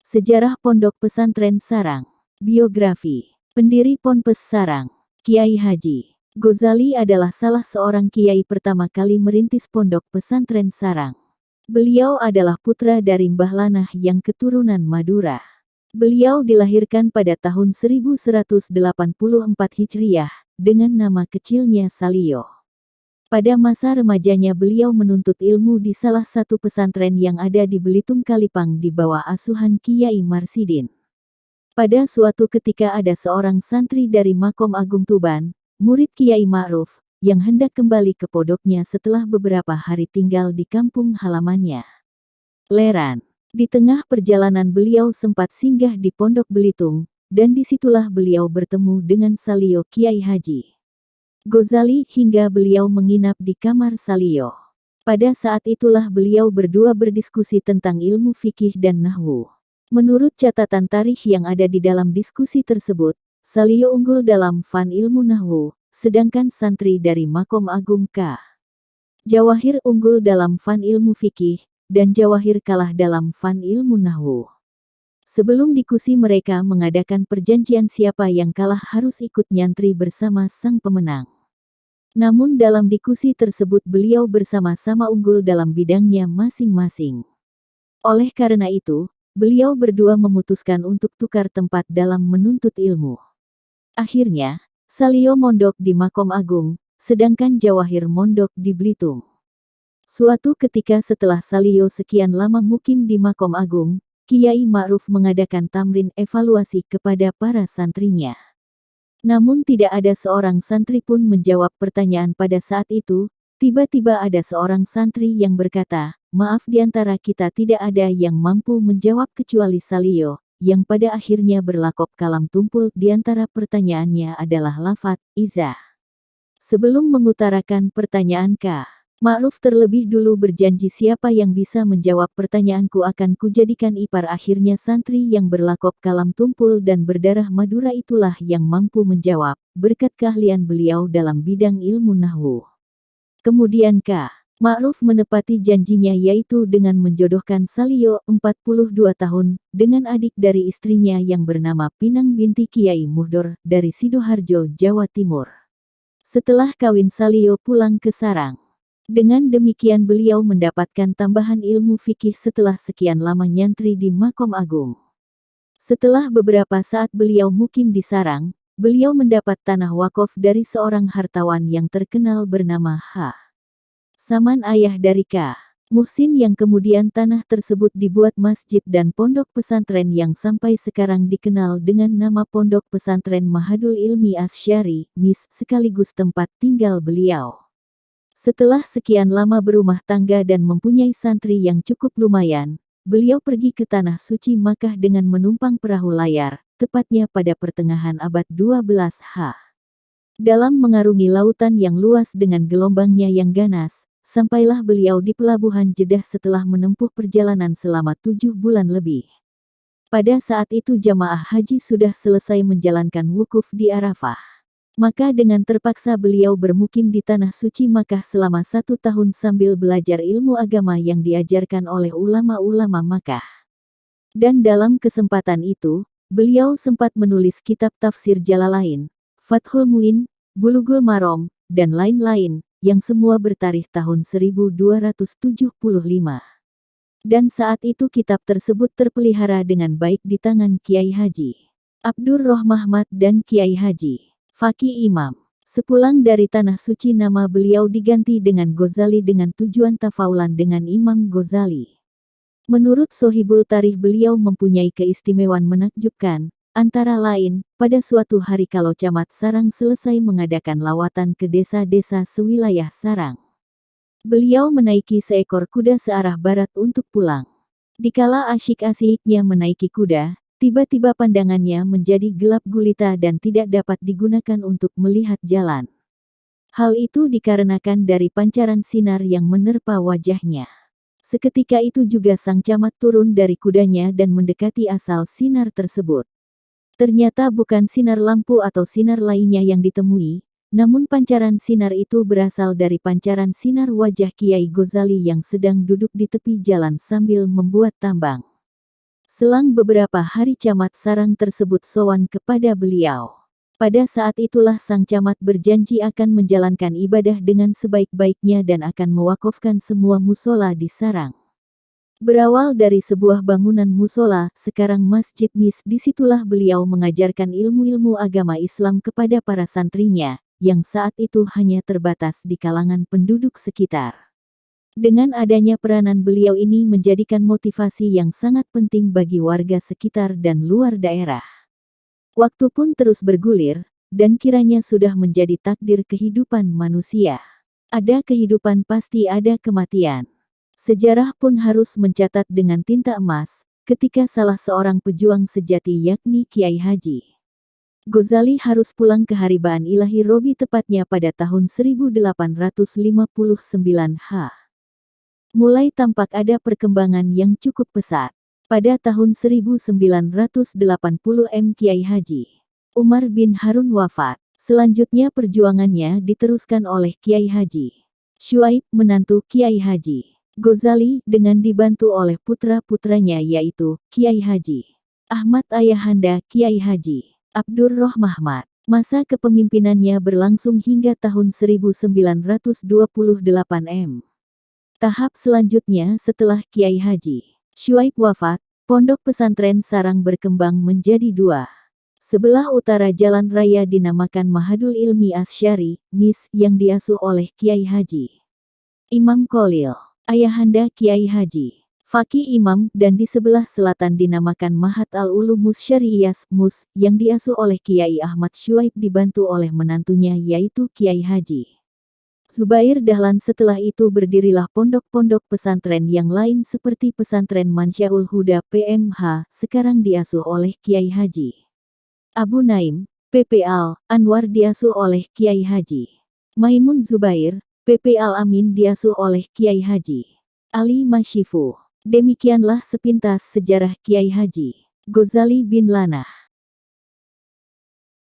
Sejarah Pondok Pesantren Sarang. Biografi. Pendiri Ponpes Sarang, Kiai Haji Ghazali adalah salah seorang kiai pertama kali merintis Pondok Pesantren Sarang. Beliau adalah putra dari Mbah Lanah yang keturunan Madura. Beliau dilahirkan pada tahun 1184 Hijriah, dengan nama kecilnya Salio. Pada masa remajanya beliau menuntut ilmu di salah satu pesantren yang ada di Belitung Kalipang di bawah asuhan Kiai Marsidin. Pada suatu ketika ada seorang santri dari Makom Agung Tuban, murid Kiai Ma'ruf, yang hendak kembali ke pondoknya setelah beberapa hari tinggal di kampung halamannya. Leran. Di tengah perjalanan beliau sempat singgah di Pondok Belitung, dan disitulah beliau bertemu dengan Salio Kiai Haji Ghazali hingga beliau menginap di kamar Salio. Pada saat itulah beliau berdua berdiskusi tentang ilmu fikih dan nahwu. Menurut catatan tarikh yang ada di dalam diskusi tersebut, Salio unggul dalam fan ilmu nahwu, sedangkan santri dari Makom Agung K. Jawahir unggul dalam fan ilmu fikih, dan Jawahir kalah dalam fan ilmu nahwu. Sebelum diskusi mereka mengadakan perjanjian siapa yang kalah harus ikut nyantri bersama sang pemenang. Namun dalam diskusi tersebut beliau bersama-sama unggul dalam bidangnya masing-masing. Oleh karena itu, beliau berdua memutuskan untuk tukar tempat dalam menuntut ilmu. Akhirnya, Salio mondok di Makom Agung, sedangkan Jawahir mondok di Belitung. Suatu ketika setelah Salio sekian lama mukim di Makom Agung, Kiai Ma'ruf mengadakan tamrin evaluasi kepada para santrinya. Namun tidak ada seorang santri pun menjawab pertanyaan pada saat itu. Tiba-tiba ada seorang santri yang berkata, "Maaf, di antara kita tidak ada yang mampu menjawab kecuali Salio," yang pada akhirnya berlakop kalam tumpul di antara pertanyaannya adalah lafadz iza. Sebelum mengutarakan pertanyaan Ma'ruf terlebih dulu berjanji siapa yang bisa menjawab pertanyaanku akan kujadikan ipar. Akhirnya santri yang berlakop kalam tumpul dan berdarah Madura itulah yang mampu menjawab, berkat keahlian beliau dalam bidang ilmu nahwu. Kemudian Ma'ruf menepati janjinya yaitu dengan menjodohkan Salio 42 tahun dengan adik dari istrinya yang bernama Pinang binti Kiai Muhdor dari Sidoarjo, Jawa Timur. Setelah kawin Salio pulang ke Sarang. Dengan demikian beliau mendapatkan tambahan ilmu fikih setelah sekian lama nyantri di Makom Agung. Setelah beberapa saat beliau mukim di Sarang, beliau mendapat tanah wakaf dari seorang hartawan yang terkenal bernama Saman, ayah dari Muhsin, yang kemudian tanah tersebut dibuat masjid dan pondok pesantren yang sampai sekarang dikenal dengan nama Pondok Pesantren Mahadul Ilmi Asy'ari, MIS, sekaligus tempat tinggal beliau. Setelah sekian lama berumah tangga dan mempunyai santri yang cukup lumayan, beliau pergi ke Tanah Suci Makkah dengan menumpang perahu layar, tepatnya pada pertengahan abad 12 Dalam mengarungi lautan yang luas dengan gelombangnya yang ganas, sampailah beliau di pelabuhan Jeddah setelah menempuh perjalanan selama 7 bulan lebih. Pada saat itu jamaah haji sudah selesai menjalankan wukuf di Arafah. Maka dengan terpaksa beliau bermukim di Tanah Suci Makkah selama 1 tahun sambil belajar ilmu agama yang diajarkan oleh ulama-ulama Makkah. Dan dalam kesempatan itu, beliau sempat menulis kitab tafsir Jalalain, Fathul Muin, Bulughul Maram, dan lain-lain, yang semua bertarikh tahun 1275. Dan saat itu kitab tersebut terpelihara dengan baik di tangan Kiai Haji Abdur Rohmahmat dan Kiai Haji Faki Imam. Sepulang dari Tanah Suci nama beliau diganti dengan Ghazali dengan tujuan tafaulan dengan Imam Ghazali. Menurut Sohibul Tarikh beliau mempunyai keistimewaan menakjubkan, antara lain, pada suatu hari kalau Camat Sarang selesai mengadakan lawatan ke desa-desa sewilayah Sarang. Beliau menaiki seekor kuda searah barat untuk pulang. Dikala asyik-asyiknya menaiki kuda, tiba-tiba pandangannya menjadi gelap gulita dan tidak dapat digunakan untuk melihat jalan. Hal itu dikarenakan dari pancaran sinar yang menerpa wajahnya. Seketika itu juga sang camat turun dari kudanya dan mendekati asal sinar tersebut. Ternyata bukan sinar lampu atau sinar lainnya yang ditemui, namun pancaran sinar itu berasal dari pancaran sinar wajah Kiai Ghazali yang sedang duduk di tepi jalan sambil membuat tambang. Selang beberapa hari camat sarang tersebut sowan kepada beliau. Pada saat itulah sang camat berjanji akan menjalankan ibadah dengan sebaik-baiknya dan akan mewakafkan semua musola di sarang. Berawal dari sebuah bangunan musola, sekarang Masjid Mis, disitulah beliau mengajarkan ilmu-ilmu agama Islam kepada para santrinya, yang saat itu hanya terbatas di kalangan penduduk sekitar. Dengan adanya peranan beliau ini menjadikan motivasi yang sangat penting bagi warga sekitar dan luar daerah. Waktu pun terus bergulir, dan kiranya sudah menjadi takdir kehidupan manusia. Ada kehidupan pasti ada kematian. Sejarah pun harus mencatat dengan tinta emas, ketika salah seorang pejuang sejati yakni Kiai Haji Ghazali harus pulang ke haribaan ilahi Robi tepatnya pada tahun 1859 Mulai tampak ada perkembangan yang cukup pesat. Pada tahun 1980 Kiai Haji Umar bin Harun wafat. Selanjutnya perjuangannya diteruskan oleh Kiai Haji Syuaib menantu Kiai Haji Ghazali dengan dibantu oleh putra-putranya yaitu Kiai Haji Ahmad Ayahanda Kiai Haji Abdur Rohmahmat. Masa kepemimpinannya berlangsung hingga tahun 1928 Tahap selanjutnya setelah Kiai Haji Syuaib wafat, pondok pesantren sarang berkembang menjadi dua. Sebelah utara jalan raya dinamakan Mahadul Ilmi Asy'ari, MIS, yang diasuh oleh Kiai Haji Imam Kholil, ayahanda Kiai Haji Fakih Imam, dan di sebelah selatan dinamakan Mahat Al-Ulumus Syari'iyah, MUS, yang diasuh oleh Kiai Ahmad Syuaib dibantu oleh menantunya yaitu Kiai Haji Zubair Dahlan. Setelah itu berdirilah pondok-pondok pesantren yang lain seperti pesantren Mansyaul Huda PMH, sekarang diasuh oleh Kiai Haji Abu Naim, PP Al-Anwar diasuh oleh Kiai Haji Maimun Zubair, PP Al-Amin diasuh oleh Kiai Haji Ali Masyifu. Demikianlah sepintas sejarah Kiai Haji Ghazali bin Lana.